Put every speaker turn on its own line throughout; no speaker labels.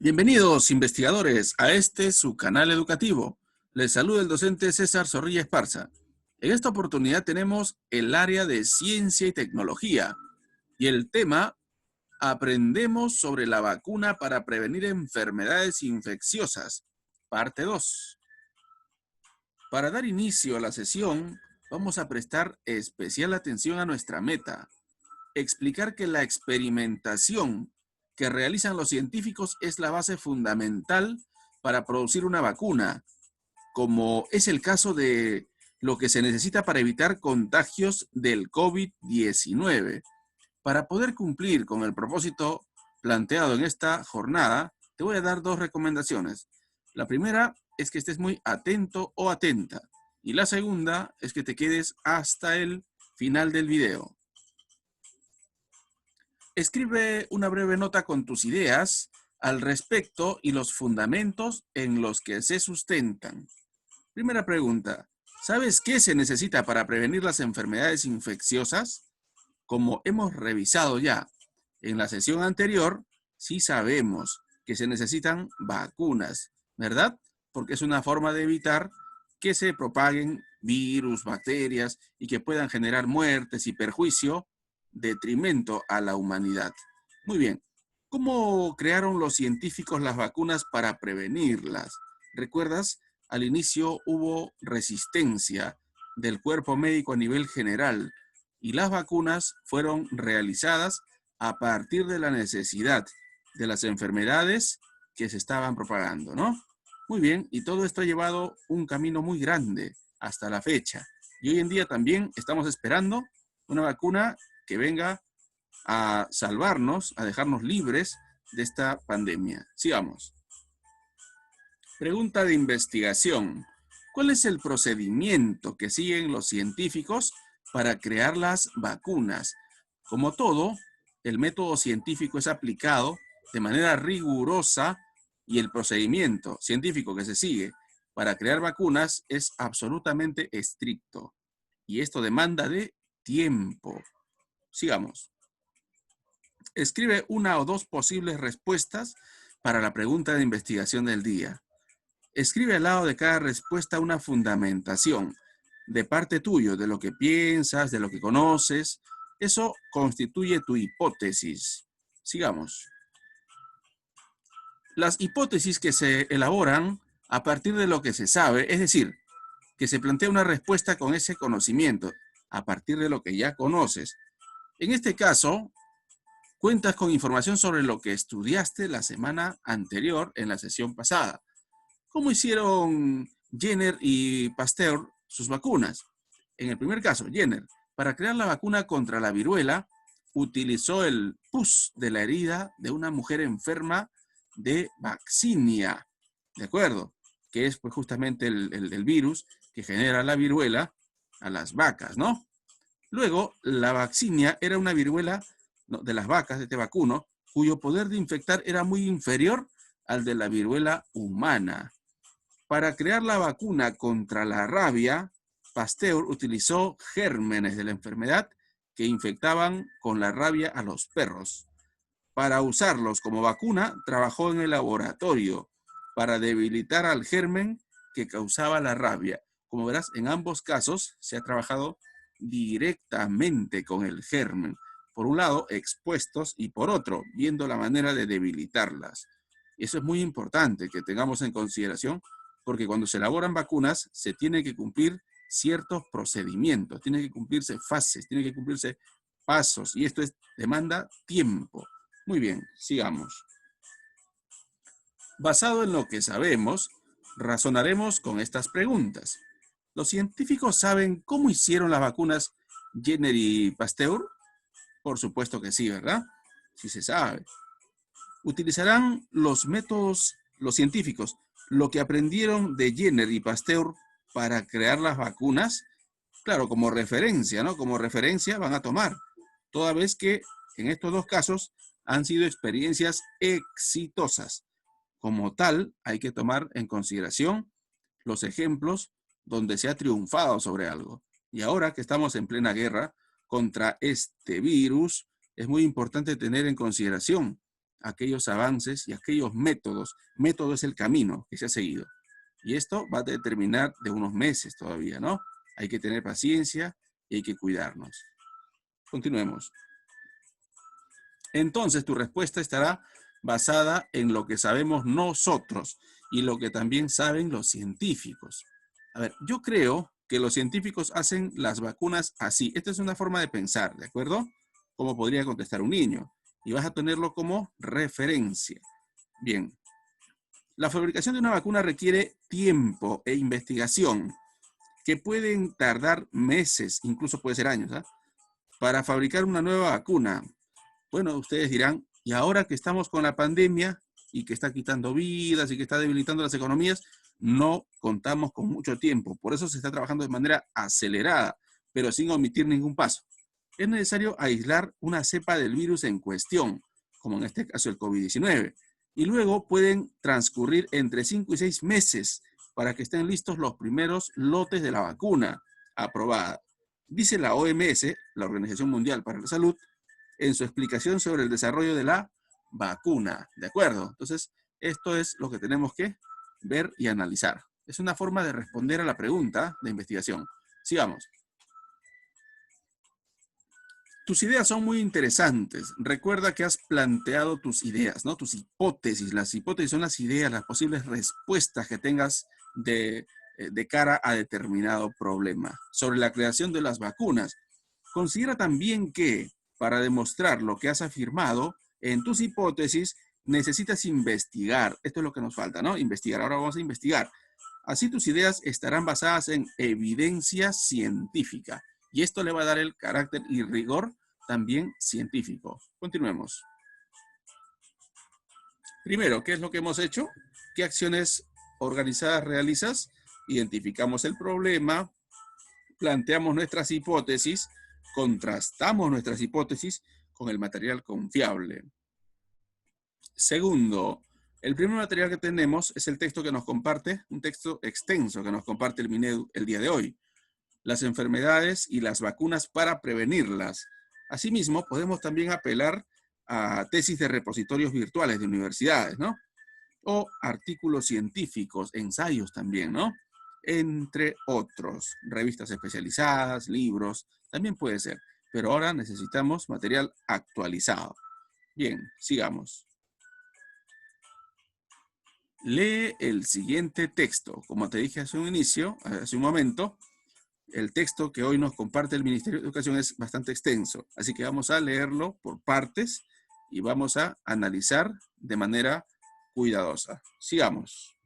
Bienvenidos, investigadores, a su canal educativo. Les saluda el docente César Zorrilla Esparza. En esta oportunidad tenemos el área de ciencia y tecnología y el tema: aprendemos sobre la vacuna para prevenir enfermedades infecciosas, parte 2. Para dar inicio a la sesión, vamos a prestar especial atención a nuestra meta: explicar que la experimentación que realizan los científicos es la base fundamental para producir una vacuna, como es el caso de lo que se necesita para evitar contagios del COVID-19. Para poder cumplir con el propósito planteado en esta jornada, te voy a dar dos recomendaciones. La primera es que estés muy atento o atenta, y la segunda es que te quedes hasta el final del video. Escribe una breve nota con tus ideas al respecto y los fundamentos en los que se sustentan. Primera pregunta: ¿sabes qué se necesita para prevenir las enfermedades infecciosas? Como hemos revisado ya en la sesión anterior, sí sabemos que se necesitan vacunas, ¿verdad? Porque es una forma de evitar que se propaguen virus, bacterias y que puedan generar muertes y perjuicio, detrimento a la humanidad. Muy bien. ¿Cómo crearon los científicos las vacunas para prevenirlas? ¿Recuerdas? Al inicio hubo resistencia del cuerpo médico a nivel general y las vacunas fueron realizadas a partir de la necesidad de las enfermedades que se estaban propagando, ¿no? Muy bien, y todo esto ha llevado un camino muy grande hasta la fecha. Y hoy en día también estamos esperando una vacuna que venga a salvarnos, a dejarnos libres de esta pandemia. Sigamos. Pregunta de investigación: ¿cuál es el procedimiento que siguen los científicos para crear las vacunas? Como todo, el método científico es aplicado de manera rigurosa y el procedimiento científico que se sigue para crear vacunas es absolutamente estricto. Y esto demanda de tiempo. Sigamos. Escribe una o dos posibles respuestas para la pregunta de investigación del día. Escribe al lado de cada respuesta una fundamentación de parte tuyo, de lo que piensas, de lo que conoces. Eso constituye tu hipótesis. Sigamos. Las hipótesis que se elaboran a partir de lo que se sabe, es decir, que se plantea una respuesta con ese conocimiento, a partir de lo que ya conoces. En este caso, cuentas con información sobre lo que estudiaste la semana anterior en la sesión pasada. ¿Cómo hicieron Jenner y Pasteur sus vacunas? En el primer caso, Jenner, para crear la vacuna contra la viruela, utilizó el pus de la herida de una mujer enferma de vaccinia, ¿de acuerdo? Que es pues justamente el virus que genera la viruela a las vacas, ¿no? Luego, la vaccinia era una viruela, ¿no?, de las vacas, de este vacuno, cuyo poder de infectar era muy inferior al de la viruela humana. Para crear la vacuna contra la rabia, Pasteur utilizó gérmenes de la enfermedad que infectaban con la rabia a los perros. Para usarlos como vacuna, trabajó en el laboratorio para debilitar al germen que causaba la rabia. Como verás, en ambos casos se ha trabajado directamente con el germen. Por un lado, expuestos, y por otro, viendo la manera de debilitarlas. Eso es muy importante que tengamos en consideración, porque cuando se elaboran vacunas se tienen que cumplir ciertos procedimientos, tienen que cumplirse fases, tienen que cumplirse pasos, y esto demanda tiempo. Muy bien, sigamos. Basado en lo que sabemos, razonaremos con estas preguntas. ¿Los científicos saben cómo hicieron las vacunas Jenner y Pasteur? Por supuesto que sí, ¿verdad? Sí se sabe. ¿Utilizarán los métodos, los científicos, lo que aprendieron de Jenner y Pasteur para crear las vacunas? Claro, como referencia, ¿no? Como referencia van a tomar, toda vez que en estos dos casos han sido experiencias exitosas. Como tal, hay que tomar en consideración los ejemplos donde se ha triunfado sobre algo. Y ahora que estamos en plena guerra contra este virus, es muy importante tener en consideración aquellos avances y aquellos métodos. Método es el camino que se ha seguido. Y esto va a determinar de unos meses todavía, ¿no? Hay que tener paciencia y hay que cuidarnos. Continuemos. Entonces, tu respuesta estará basada en lo que sabemos nosotros y lo que también saben los científicos. A ver, yo creo que los científicos hacen las vacunas así. Esta es una forma de pensar, ¿de acuerdo? Como podría contestar un niño. Y vas a tenerlo como referencia. Bien. La fabricación de una vacuna requiere tiempo e investigación que pueden tardar meses, incluso puede ser años, ¿eh? Para fabricar una nueva vacuna. Bueno, ustedes dirán, y ahora que estamos con la pandemia y que está quitando vidas y que está debilitando las economías, no contamos con mucho tiempo. Por eso se está trabajando de manera acelerada, pero sin omitir ningún paso. Es necesario aislar una cepa del virus en cuestión, como en este caso el COVID-19, y luego pueden transcurrir entre 5 y 6 meses para que estén listos los primeros lotes de la vacuna aprobada. Dice la OMS, la Organización Mundial para la Salud, en su explicación sobre el desarrollo de la vacuna. ¿De acuerdo? Entonces, esto es lo que tenemos que ver y analizar. Es una forma de responder a la pregunta de investigación. Sigamos. Tus ideas son muy interesantes. Recuerda que has planteado tus ideas, ¿no? Tus hipótesis. Las hipótesis son las ideas, las posibles respuestas que tengas de cara a determinado problema. Sobre la creación de las vacunas, considera también que para demostrar lo que has afirmado en tus hipótesis, necesitas investigar. Esto es lo que nos falta, ¿no? Investigar. Ahora vamos a investigar. Así tus ideas estarán basadas en evidencia científica. Y esto le va a dar el carácter y rigor también científico. Continuemos. Primero, ¿qué es lo que hemos hecho? ¿Qué acciones organizadas realizas? Identificamos el problema, planteamos nuestras hipótesis, contrastamos nuestras hipótesis con el material confiable. Segundo, el primer material que tenemos es el texto que nos comparte, un texto extenso que nos comparte el MINEDU el día de hoy. Las enfermedades y las vacunas para prevenirlas. Asimismo, podemos también apelar a tesis de repositorios virtuales de universidades, ¿no? O artículos científicos, ensayos también, ¿no? Entre otros, revistas especializadas, libros, también puede ser. Pero ahora necesitamos material actualizado. Bien, sigamos. Lee el siguiente texto. Como te dije hace un momento, el texto que hoy nos comparte el Ministerio de Educación es bastante extenso, así que vamos a leerlo por partes y vamos a analizar de manera cuidadosa. Sigamos.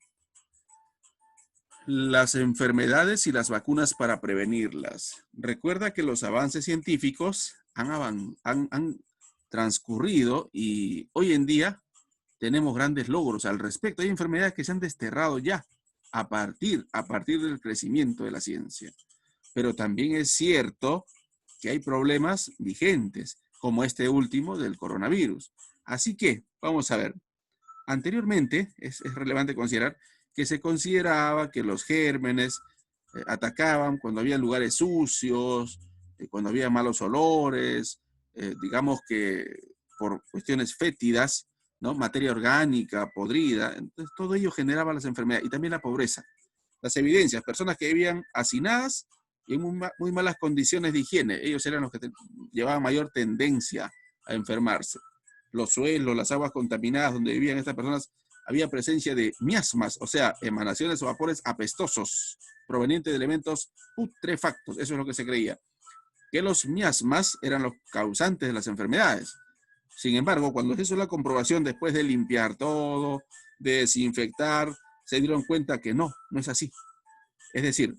Las enfermedades y las vacunas para prevenirlas. Recuerda que los avances científicos han transcurrido y hoy en día tenemos grandes logros al respecto. Hay enfermedades que se han desterrado ya a partir del crecimiento de la ciencia. Pero también es cierto que hay problemas vigentes, como este último del coronavirus. Así que, vamos a ver, anteriormente es relevante considerar que se consideraba que los gérmenes atacaban cuando había lugares sucios, cuando había malos olores, digamos que por cuestiones fétidas, ¿no? Materia orgánica, podrida. Entonces, todo ello generaba las enfermedades y también la pobreza. Las evidencias, personas que vivían hacinadas y en muy malas condiciones de higiene. Ellos eran los que llevaban mayor tendencia a enfermarse. Los suelos, las aguas contaminadas donde vivían estas personas, había presencia de miasmas, o sea, emanaciones o vapores apestosos provenientes de elementos putrefactos. Eso es lo que se creía. Que los miasmas eran los causantes de las enfermedades. Sin embargo, cuando se hizo la comprobación después de limpiar todo, de desinfectar, se dieron cuenta que no es así. Es decir,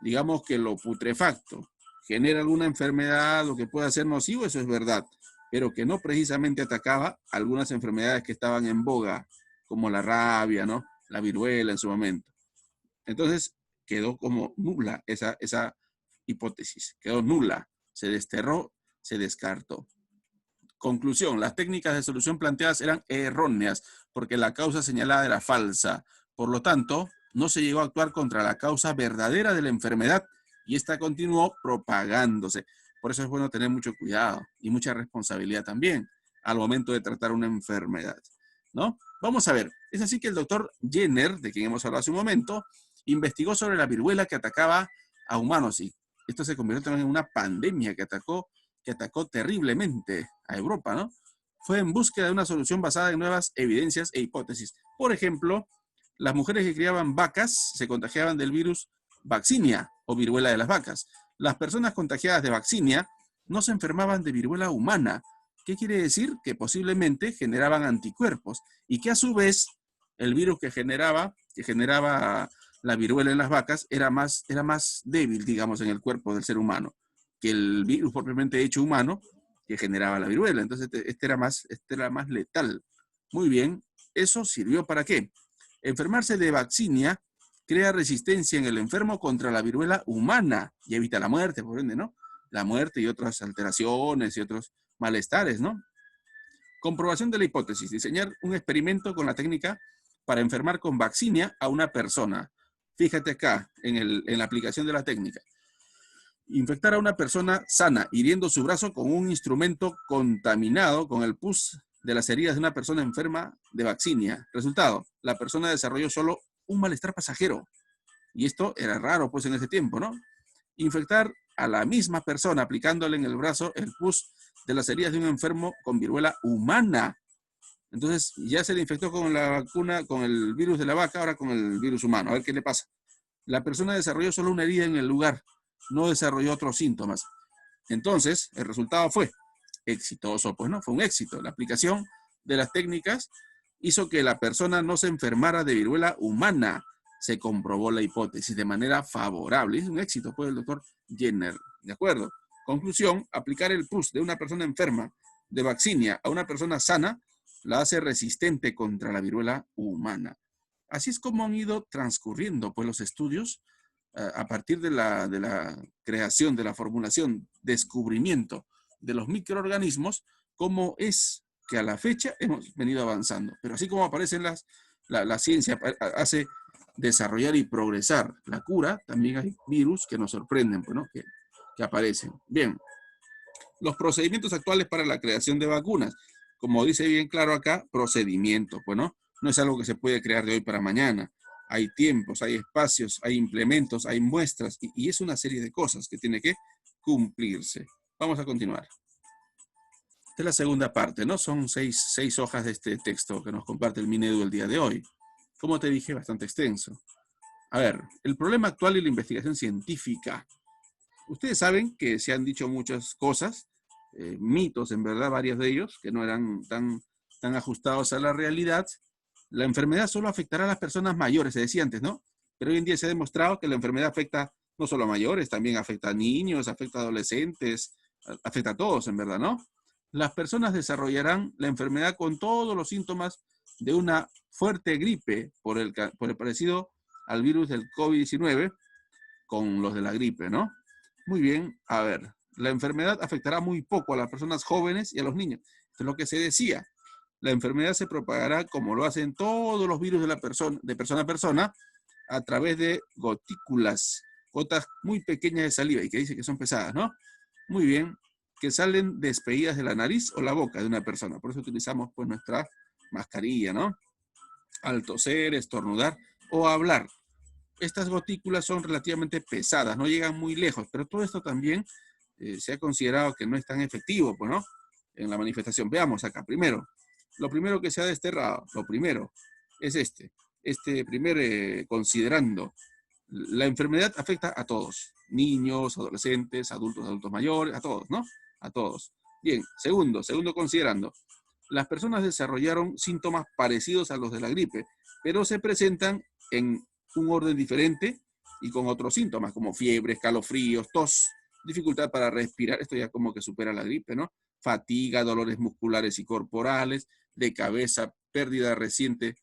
digamos que lo putrefacto genera alguna enfermedad o que pueda ser nocivo, eso es verdad, pero que no precisamente atacaba algunas enfermedades que estaban en boga, como la rabia, ¿no? La viruela en su momento. Entonces, quedó como nula esa hipótesis, quedó nula, se desterró, se descartó. Conclusión, las técnicas de solución planteadas eran erróneas porque la causa señalada era falsa. Por lo tanto, no se llegó a actuar contra la causa verdadera de la enfermedad y esta continuó propagándose. Por eso es bueno tener mucho cuidado y mucha responsabilidad también. al momento de tratar una enfermedad, ¿no? Vamos a ver, es así que el doctor Jenner, de quien hemos hablado hace un momento, investigó sobre la viruela que atacaba a humanos y esto se convirtió también en una pandemia que atacó terriblemente a Europa, ¿no? Fue en búsqueda de una solución basada en nuevas evidencias e hipótesis. Por ejemplo, las mujeres que criaban vacas se contagiaban del virus vaccinia o viruela de las vacas. Las personas contagiadas de vaccinia no se enfermaban de viruela humana. ¿Qué quiere decir? Que posiblemente generaban anticuerpos y que a su vez el virus que generaba la viruela en las vacas era más débil, digamos, en el cuerpo del ser humano que el virus propiamente hecho humano que generaba la viruela. Entonces este era más letal. Muy bien, ¿eso sirvió para qué? Enfermarse de vaccinia crea resistencia en el enfermo contra la viruela humana y evita la muerte, por ende, ¿no? La muerte y otras alteraciones y otros malestares, ¿no? Comprobación de la hipótesis. Diseñar un experimento con la técnica para enfermar con vaccinia a una persona. Fíjate acá, en la aplicación de la técnica. Infectar a una persona sana, hiriendo su brazo con un instrumento contaminado con el pus de las heridas de una persona enferma de vaccinia. Resultado, la persona desarrolló solo un malestar pasajero. Y esto era raro, pues, en ese tiempo, ¿no? Infectar a la misma persona aplicándole en el brazo el pus de las heridas de un enfermo con viruela humana. Entonces, ya se le infectó con la vacuna, con el virus de la vaca, ahora con el virus humano. A ver qué le pasa. La persona desarrolló solo una herida en el lugar, no desarrolló otros síntomas. Entonces, el resultado fue exitoso, pues no, fue un éxito. La aplicación de las técnicas hizo que la persona no se enfermara de viruela humana. Se comprobó la hipótesis de manera favorable. Es un éxito, pues, el doctor Jenner. ¿De acuerdo? Conclusión, aplicar el pus de una persona enferma de vaccinia a una persona sana la hace resistente contra la viruela humana. Así es como han ido transcurriendo, pues, los estudios a partir de la creación, de la formulación, descubrimiento de los microorganismos, cómo es que a la fecha hemos venido avanzando. Pero así como aparecen la ciencia hace desarrollar y progresar la cura, también hay virus que nos sorprenden, pues, ¿no? que aparecen. Bien, los procedimientos actuales para la creación de vacunas. Como dice bien claro acá, procedimiento, pues, ¿no? No es algo que se puede crear de hoy para mañana. Hay tiempos, hay espacios, hay implementos, hay muestras y es una serie de cosas que tiene que cumplirse. Vamos a continuar. Esta es la segunda parte, ¿no? Son seis hojas de este texto que nos comparte el Minedu el día de hoy. Como te dije, bastante extenso. A ver, el problema actual y la investigación científica. Ustedes saben que se han dicho muchas cosas, mitos en verdad, varios de ellos, que no eran tan ajustados a la realidad. La enfermedad solo afectará a las personas mayores, se decía antes, ¿no? Pero hoy en día se ha demostrado que la enfermedad afecta no solo a mayores, también afecta a niños, afecta a adolescentes, afecta a todos, en verdad, ¿no? Las personas desarrollarán la enfermedad con todos los síntomas de una fuerte gripe por el parecido al virus del COVID-19 con los de la gripe, ¿no? Muy bien, a ver, la enfermedad afectará muy poco a las personas jóvenes y a los niños. Esto es lo que se decía. La enfermedad se propagará como lo hacen todos los virus de persona a persona, a través de gotículas, gotas muy pequeñas de saliva y que dice que son pesadas, ¿no? Muy bien, que salen despedidas de la nariz o la boca de una persona. Por eso utilizamos, pues, nuestra mascarilla, ¿no? Al toser, estornudar o hablar. Estas gotículas son relativamente pesadas, no llegan muy lejos, pero todo esto también se ha considerado que no es tan efectivo, pues, ¿no? En la manifestación. Veamos acá. Primero, lo primero que se ha desterrado, lo primero es considerando, la enfermedad afecta a todos, niños, adolescentes, adultos mayores, a todos, ¿no? A todos. Bien, segundo considerando, las personas desarrollaron síntomas parecidos a los de la gripe, pero se presentan en un orden diferente y con otros síntomas como fiebre, escalofríos, tos, dificultad para respirar, esto ya como que supera la gripe, ¿no? Fatiga, dolores musculares y corporales, de cabeza, pérdida reciente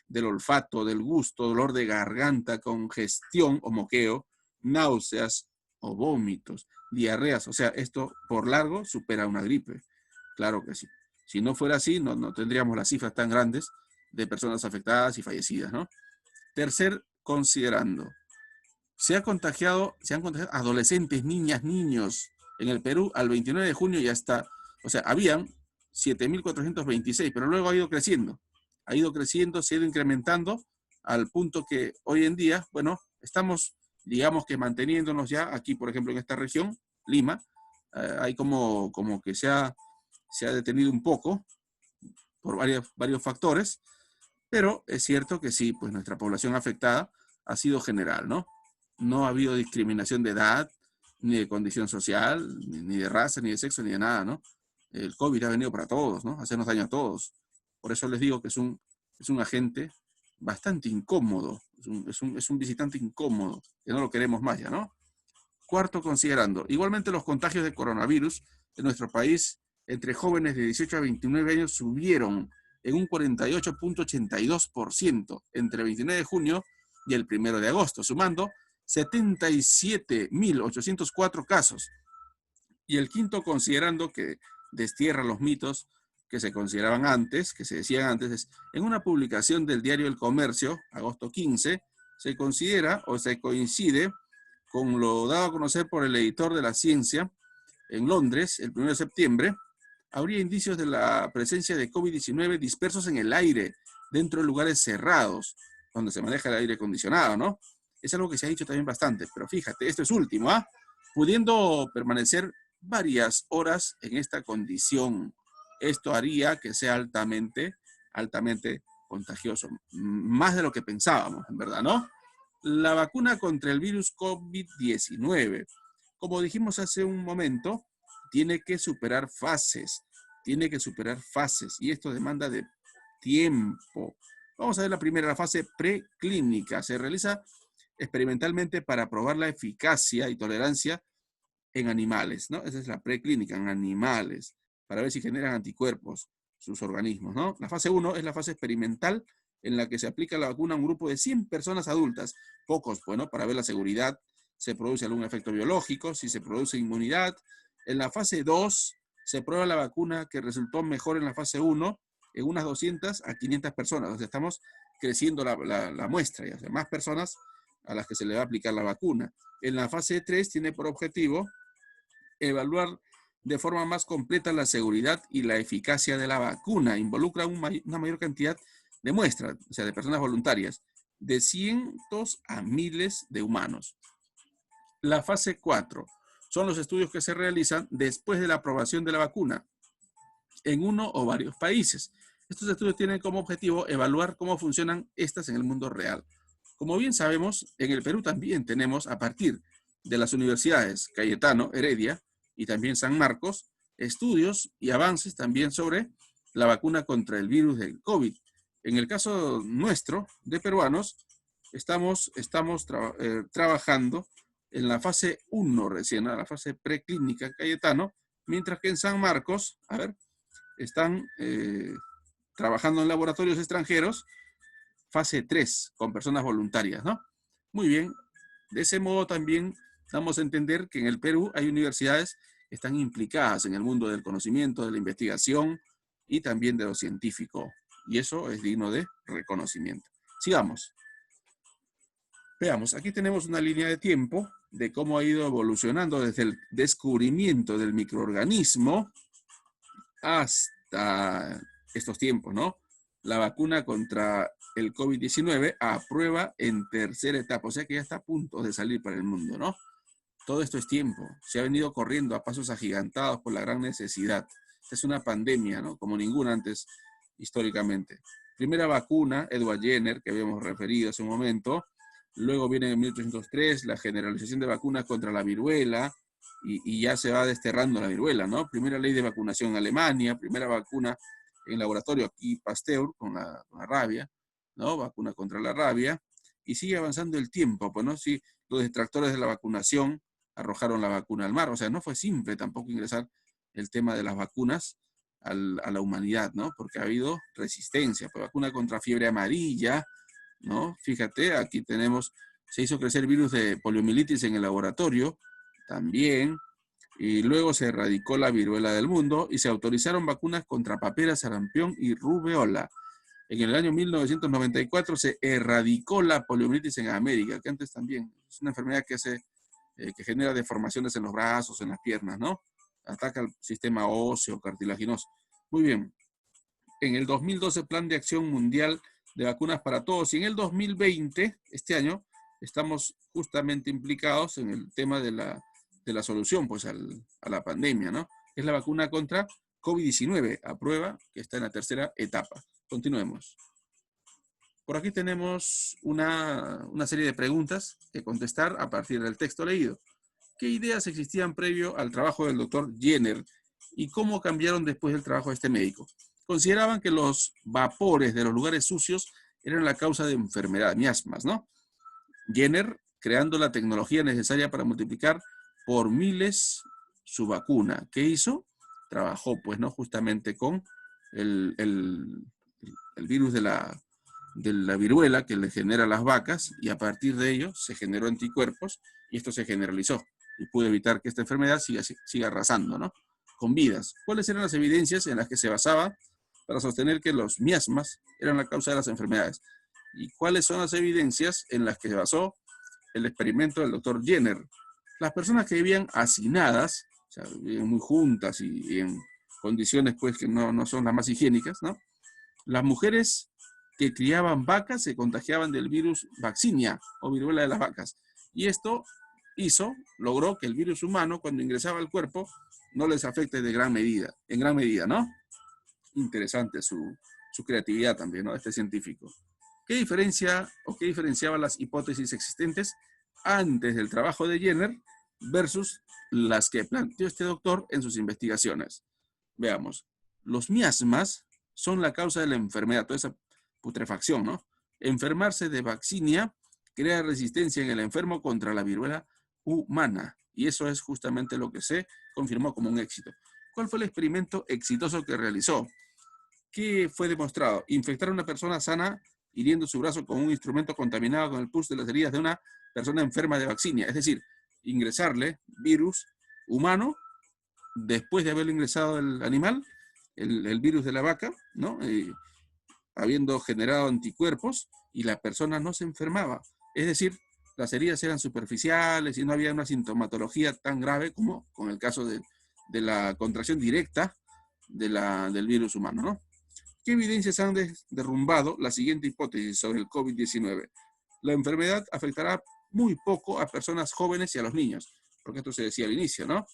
del olfato, del gusto, dolor de garganta, congestión o moqueo, náuseas o vómitos, diarreas, o sea, esto por largo supera una gripe, claro que sí. Si no fuera así, no tendríamos las cifras tan grandes de personas afectadas y fallecidas, ¿no? Tercer, considerando, se han contagiado adolescentes, niñas, niños. En el Perú, al 29 de junio ya está, o sea, habían 7.426, pero luego ha ido creciendo, se ha ido incrementando al punto que hoy en día, bueno, estamos, digamos que manteniéndonos ya aquí, por ejemplo, en esta región, Lima, hay como que se ha detenido un poco por varios factores, pero es cierto que sí, pues nuestra población afectada ha sido general, ¿no? No ha habido discriminación de edad, ni de condición social, ni de raza, ni de sexo, ni de nada, ¿no? El COVID ha venido para todos, ¿no? Hacernos daño a todos. Por eso les digo que es un agente bastante incómodo, es un visitante incómodo, que no lo queremos más ya, ¿no? Cuarto, considerando, igualmente los contagios de coronavirus en nuestro país entre jóvenes de 18 a 29 años subieron en un 48.82% entre el 29 de junio y el 1 de agosto, sumando 77.804 casos. Y el quinto, considerando que destierra los mitos que se consideraban antes, que se decían antes, es en una publicación del diario El Comercio, agosto 15, se considera o se coincide con lo dado a conocer por el editor de la ciencia en Londres el 1 de septiembre, habría indicios de la presencia de COVID-19 dispersos en el aire, dentro de lugares cerrados, donde se maneja el aire acondicionado, ¿no? Es algo que se ha dicho también bastante, pero fíjate, esto es último, ¿ah? Pudiendo permanecer varias horas en esta condición. Esto haría que sea altamente contagioso, más de lo que pensábamos, en verdad, ¿no? La vacuna contra el virus COVID-19, como dijimos hace un momento, tiene que superar fases, y esto demanda de tiempo. Vamos a ver la primera, la fase preclínica. Se realiza experimentalmente para probar la eficacia y tolerancia en animales, ¿no? Esa es la preclínica, en animales, para ver si generan anticuerpos sus organismos, ¿no? La fase 1 es la fase experimental en la que se aplica la vacuna a un grupo de 100 personas adultas, pocos, bueno, para ver la seguridad, se produce algún efecto biológico, si se produce inmunidad. En la fase 2 se prueba la vacuna que resultó mejor en la fase 1 en unas 200 a 500 personas. O sea, estamos creciendo la muestra, o sea, más personas a las que se le va a aplicar la vacuna. En la fase 3 tiene por objetivo evaluar de forma más completa la seguridad y la eficacia de la vacuna. Involucra una mayor cantidad de muestras, o sea, de personas voluntarias, de cientos a miles de humanos. La fase 4 son los estudios que se realizan después de la aprobación de la vacuna en uno o varios países. Estos estudios tienen como objetivo evaluar cómo funcionan estas en el mundo real. Como bien sabemos, en el Perú también tenemos, a partir de las universidades Cayetano, Heredia y también San Marcos, estudios y avances también sobre la vacuna contra el virus del COVID. En el caso nuestro, de peruanos, estamos trabajando en la fase 1 recién, a la fase preclínica Cayetano, mientras que en San Marcos, a ver, están trabajando en laboratorios extranjeros, fase 3, con personas voluntarias, ¿no? Muy bien, de ese modo también damos a entender que en el Perú hay universidades que están implicadas en el mundo del conocimiento, de la investigación y también de lo científico. Y eso es digno de reconocimiento. Sigamos. Veamos, aquí tenemos una línea de tiempo de cómo ha ido evolucionando desde el descubrimiento del microorganismo hasta estos tiempos, ¿no? La vacuna contra el COVID-19 a prueba en tercera etapa, o sea que ya está a punto de salir para el mundo, ¿no? Todo esto es tiempo, se ha venido corriendo a pasos agigantados por la gran necesidad. Esta es una pandemia, ¿no? Como ninguna antes históricamente. Primera vacuna, Edward Jenner, que habíamos referido hace un momento. Luego viene en 1803 la generalización de vacunas contra la viruela, y ya se va desterrando la viruela, ¿no? Primera ley de vacunación en Alemania, primera vacuna en laboratorio aquí Pasteur con la rabia, ¿no? Vacuna contra la rabia, y sigue avanzando el tiempo, pues, ¿no? Sí, los detractores de la vacunación arrojaron la vacuna al mar, o sea, no fue simple tampoco ingresar el tema de las vacunas a la humanidad, ¿no? Porque ha habido resistencia, pues vacuna contra fiebre amarilla, ¿no? Fíjate, aquí tenemos, se hizo crecer virus de poliomielitis en el laboratorio, también, y luego se erradicó la viruela del mundo y se autorizaron vacunas contra papera, sarampión y rubeola. En el año 1994 se erradicó la poliomielitis en América, que antes también es una enfermedad que genera deformaciones en los brazos, en las piernas, ¿no? Ataca el sistema óseo, cartilaginoso. Muy bien. En el 2012, Plan de Acción Mundial de Vacunas para Todos. Y en el 2020, este año, estamos justamente implicados en el tema de la solución pues, a la pandemia, ¿no? Es la vacuna contra COVID-19, a prueba, que está en la tercera etapa. Continuemos. Por aquí tenemos una serie de preguntas que contestar a partir del texto leído. ¿Qué ideas existían previo al trabajo del doctor Jenner y cómo cambiaron después del trabajo de este médico? Consideraban que los vapores de los lugares sucios eran la causa de enfermedad, miasmas, ¿no? Jenner, creando la tecnología necesaria para multiplicar por miles su vacuna. ¿Qué hizo? Trabajó, pues, ¿no? Justamente con el, el, el virus de la viruela que le genera a las vacas y a partir de ello se generó anticuerpos y esto se generalizó y pudo evitar que esta enfermedad siga arrasando, ¿no? Con vidas. ¿Cuáles eran las evidencias en las que se basaba para sostener que los miasmas eran la causa de las enfermedades? ¿Y cuáles son las evidencias en las que se basó el experimento del doctor Jenner? Las personas que vivían hacinadas, o sea, vivían muy juntas y en condiciones pues que no son las más higiénicas, ¿no? Las mujeres que criaban vacas se contagiaban del virus vaccinia o viruela de las vacas. Y esto logró que el virus humano, cuando ingresaba al cuerpo, no les afecte en gran medida, ¿no? Interesante su creatividad también, ¿no? Este científico. ¿Qué diferenciaba las hipótesis existentes antes del trabajo de Jenner versus las que planteó este doctor en sus investigaciones? Veamos. Los miasmas son la causa de la enfermedad, toda esa putrefacción, ¿no? Enfermarse de vaccinia crea resistencia en el enfermo contra la viruela humana. Y eso es justamente lo que se confirmó como un éxito. ¿Cuál fue el experimento exitoso que realizó? ¿Qué fue demostrado? Infectar a una persona sana hiriendo su brazo con un instrumento contaminado con el pus de las heridas de una persona enferma de vaccinia. Es decir, ingresarle virus humano después de haberle ingresado el animal, el virus de la vaca, ¿no? Habiendo generado anticuerpos y la persona no se enfermaba. Es decir, las heridas eran superficiales y no había una sintomatología tan grave como con el caso de la contracción directa del virus humano, ¿no? ¿Qué evidencias han derrumbado la siguiente hipótesis sobre el COVID-19? La enfermedad afectará muy poco a personas jóvenes y a los niños, porque esto se decía al inicio, ¿no?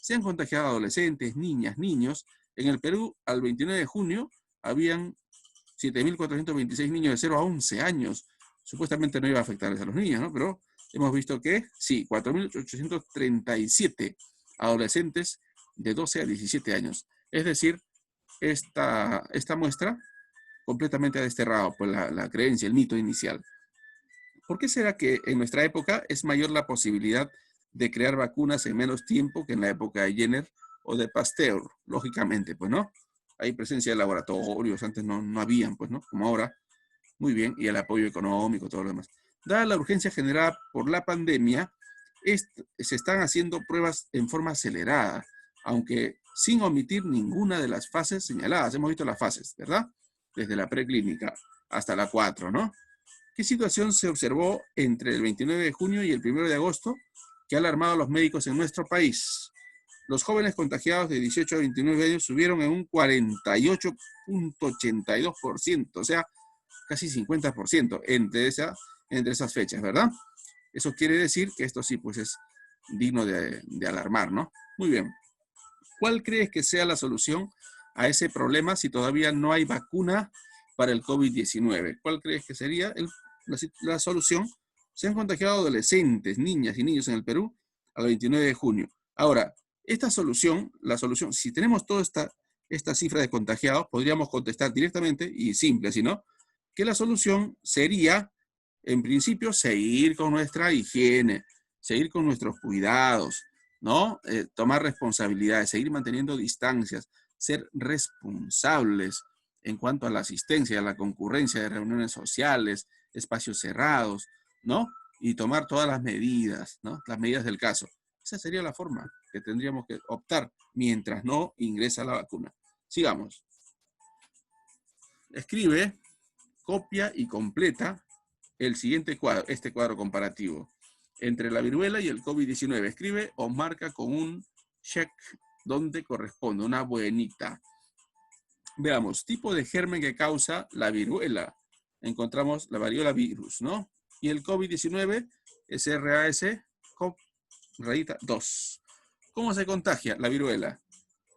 Se han contagiado adolescentes, niñas, niños. En el Perú, al 29 de junio, habían 7.426 niños de 0 a 11 años. Supuestamente no iba a afectarles a los niños, ¿no? Pero hemos visto que sí, 4.837 adolescentes de 12 a 17 años. Es decir, esta muestra completamente ha desterrado pues, la creencia, el mito inicial. ¿Por qué será que en nuestra época es mayor la posibilidad de crear vacunas en menos tiempo que en la época de Jenner o de Pasteur? Lógicamente, pues, ¿no? Hay presencia de laboratorios, antes no habían, pues, ¿no? Como ahora. Muy bien, y el apoyo económico, todo lo demás. Dada la urgencia generada por la pandemia, se están haciendo pruebas en forma acelerada, aunque sin omitir ninguna de las fases señaladas. Hemos visto las fases, ¿verdad? Desde la preclínica hasta la 4, ¿no? ¿Qué situación se observó entre el 29 de junio y el 1 de agosto que ha alarmado a los médicos en nuestro país? Los jóvenes contagiados de 18 a 29 años subieron en un 48.82%, o sea, casi 50% entre esas fechas, ¿verdad? Eso quiere decir que esto sí, pues es digno de alarmar, ¿no? Muy bien. ¿Cuál crees que sea la solución a ese problema si todavía no hay vacuna para el COVID-19? ¿Cuál crees que sería la solución? Se han contagiado adolescentes, niñas y niños en el Perú al 29 de junio. Ahora, la solución, si tenemos toda esta cifra de contagiados, podríamos contestar directamente y simple, ¿sí no? Que la solución sería, en principio, seguir con nuestra higiene, seguir con nuestros cuidados, ¿no? Tomar responsabilidades, seguir manteniendo distancias, ser responsables en cuanto a la asistencia, a la concurrencia de reuniones sociales, espacios cerrados, ¿no? Y tomar todas las medidas, ¿no? Las medidas del caso. Esa sería la forma que tendríamos que optar mientras no ingresa la vacuna. Sigamos. Escribe, copia y completa el siguiente cuadro, este cuadro comparativo entre la viruela y el COVID-19. Escribe o marca con un check donde corresponde, una buenita. Veamos, tipo de germen que causa la viruela. Encontramos la variola virus, ¿no? Y el COVID-19 es RAS-CoV-2. ¿Cómo se contagia la viruela?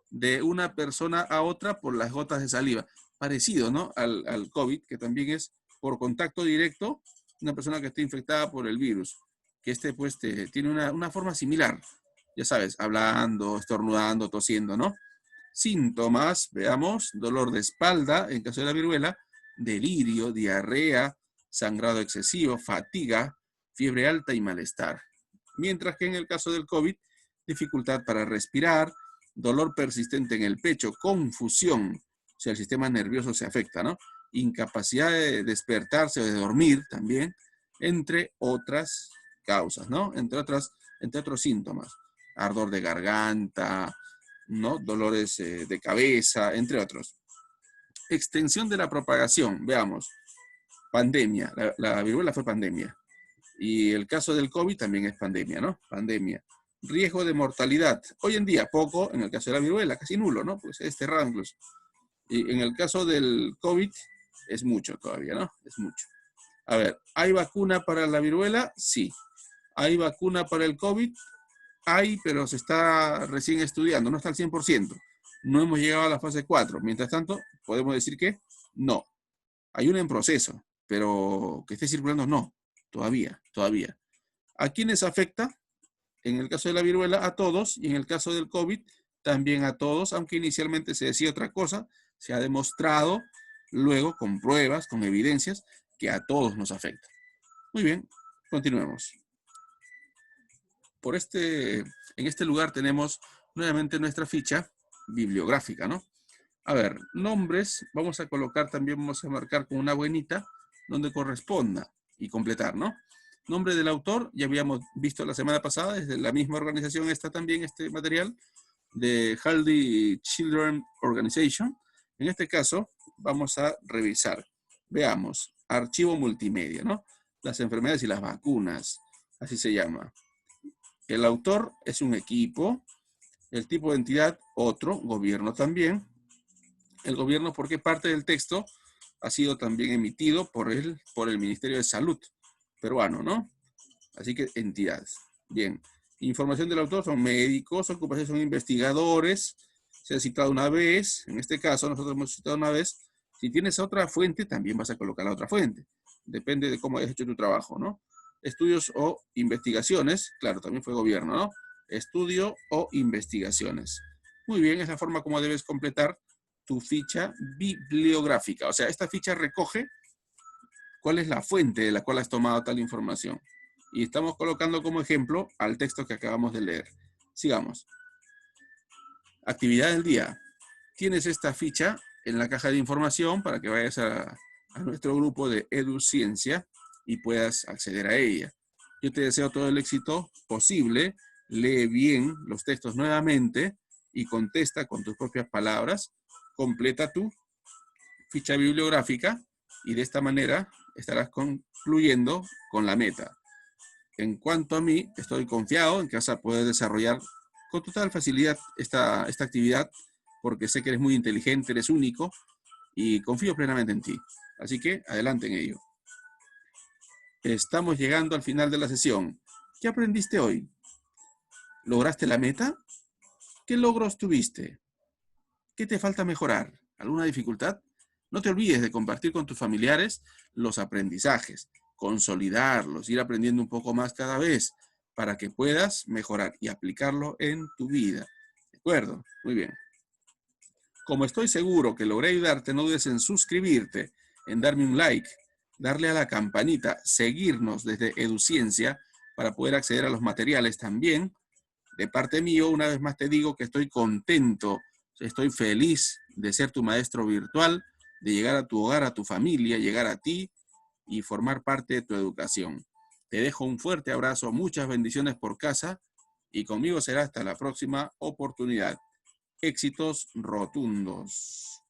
De una persona a otra por las gotas de saliva. Parecido, ¿no? Al COVID, que también es por contacto directo, una persona que esté infectada por el virus. Que pues, tiene una forma similar. Ya sabes, hablando, estornudando, tosiendo, ¿no? Síntomas, veamos, dolor de espalda, en caso de la viruela, delirio, diarrea, sangrado excesivo, fatiga, fiebre alta y malestar. Mientras que en el caso del COVID, dificultad para respirar, dolor persistente en el pecho, confusión, o sea, el sistema nervioso se afecta, ¿no? Incapacidad de despertarse o de dormir también, entre otras causas, ¿no? Entre otros síntomas. Ardor de garganta, ¿no? Dolores de cabeza, entre otros. Extensión de la propagación, veamos. Pandemia, la viruela fue pandemia. Y el caso del COVID también es pandemia, ¿no? Pandemia. Riesgo de mortalidad. Hoy en día poco, en el caso de la viruela, casi nulo, ¿no? Pues es cerrado incluso. Y en el caso del COVID es mucho todavía, ¿no? Es mucho. A ver, ¿hay vacuna para la viruela? Sí. ¿Hay vacuna para el COVID? Hay, pero se está recién estudiando, no está al 100%. No hemos llegado a la fase 4. Mientras tanto, podemos decir que no. Hay una en proceso, pero que esté circulando, no. Todavía. ¿A quiénes afecta? En el caso de la viruela, a todos, y en el caso del COVID, también a todos, aunque inicialmente se decía otra cosa, se ha demostrado luego con pruebas, con evidencias, que a todos nos afecta. Muy bien, continuemos. En este lugar tenemos nuevamente nuestra ficha bibliográfica, ¿no? A ver, nombres, vamos a colocar también, vamos a marcar con una buenita donde corresponda y completar, ¿no? Nombre del autor, ya habíamos visto la semana pasada, desde la misma organización está también este material de Healthy Children Organization. En este caso, vamos a revisar. Veamos, archivo multimedia, ¿no? Las enfermedades y las vacunas, así se llama. El autor es un equipo, el tipo de entidad otro, gobierno también. El gobierno porque parte del texto ha sido también emitido por el Ministerio de Salud peruano, ¿no? Así que entidades. Bien. Información del autor son médicos, ocupaciones son investigadores. Se ha citado una vez, en este caso nosotros hemos citado una vez. Si tienes otra fuente, también vas a colocar la otra fuente. Depende de cómo hayas hecho tu trabajo, ¿no? Estudios o investigaciones, claro, también fue gobierno, ¿no? Estudio o investigaciones. Muy bien, es la forma como debes completar tu ficha bibliográfica. O sea, esta ficha recoge cuál es la fuente de la cual has tomado tal información. Y estamos colocando como ejemplo al texto que acabamos de leer. Sigamos. Actividad del día. Tienes esta ficha en la caja de información para que vayas a nuestro grupo de EduCiencia y puedas acceder a ella. Yo te deseo todo el éxito posible. Lee bien los textos nuevamente y contesta con tus propias palabras. Completa tu ficha bibliográfica y de esta manera estarás concluyendo con la meta. En cuanto a mí, estoy confiado en que vas a poder desarrollar con total facilidad esta actividad porque sé que eres muy inteligente, eres único y confío plenamente en ti. Así que adelante en ello. Estamos llegando al final de la sesión. ¿Qué aprendiste hoy? ¿Lograste la meta? ¿Qué logros tuviste? ¿Qué te falta mejorar? ¿Alguna dificultad? No te olvides de compartir con tus familiares los aprendizajes, consolidarlos, ir aprendiendo un poco más cada vez para que puedas mejorar y aplicarlo en tu vida. ¿De acuerdo? Muy bien. Como estoy seguro que logré ayudarte, no dudes en suscribirte, en darme un like, darle a la campanita, seguirnos desde EduCiencia para poder acceder a los materiales también. De parte mío, una vez más te digo que estoy contento, estoy feliz de ser tu maestro virtual, de llegar a tu hogar, a tu familia, llegar a ti y formar parte de tu educación. Te dejo un fuerte abrazo, muchas bendiciones por casa y conmigo será hasta la próxima oportunidad. Éxitos rotundos.